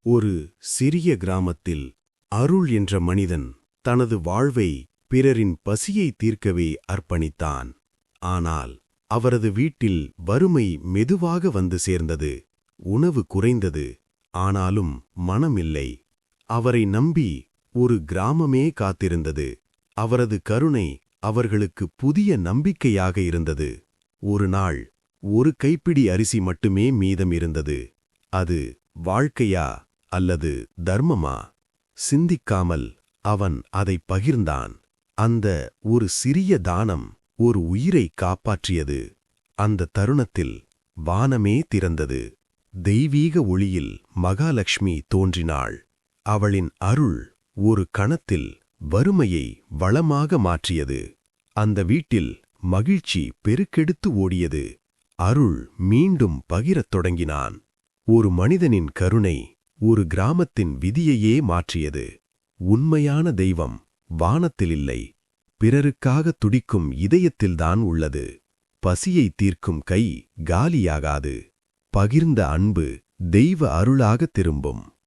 ஒரு சிறிய கிராமத்தில் அருள் என்ற மனிதன் தனது வாழ்வை பிறரின் பசியை தீர்க்கவே அர்ப்பணித்தான். ஆனால் அவரது வீட்டில் வறுமை மெதுவாக வந்து சேர்ந்தது. உணவு குறைந்தது, ஆனாலும் மனமில்லை. அவரை நம்பி ஒரு கிராமமே காத்திருந்தது. அவரது கருணை அவர்களுக்கு புதிய நம்பிக்கையாக இருந்தது. ஒரு நாள் ஒரு கைப்பிடி அரிசி மட்டுமே மீதம் இருந்தது. அது வாழ்க்கையா அல்லது தர்மமா? சிந்திக்காமல் அவன் அதைப் பகிர்ந்தான். அந்த ஒரு சிறிய தானம் ஒரு உயிரை காப்பாற்றியது. அந்த தருணத்தில் வானமே திறந்தது. தெய்வீக ஒளியில் மகாலட்சுமி தோன்றினாள். அவளின் அருள் ஒரு கணத்தில் வறுமையை வளமாக மாற்றியது. அந்த வீட்டில் மகிழ்ச்சி பெருக்கெடுத்து ஓடியது. அருள் மீண்டும் பகிரத் தொடங்கினான். ஒரு மனிதனின் கருணை ஒரு கிராமத்தின் விதியையே மாற்றியது. உண்மையான தெய்வம் வானத்தில் இல்லை, பிறருக்காக துடிக்கும் இதயத்தில்தான் உள்ளது. பசியை தீர்க்கும் கை காலியாகாது. பகிர்ந்த அன்பு தெய்வ அருளாக திரும்பும்.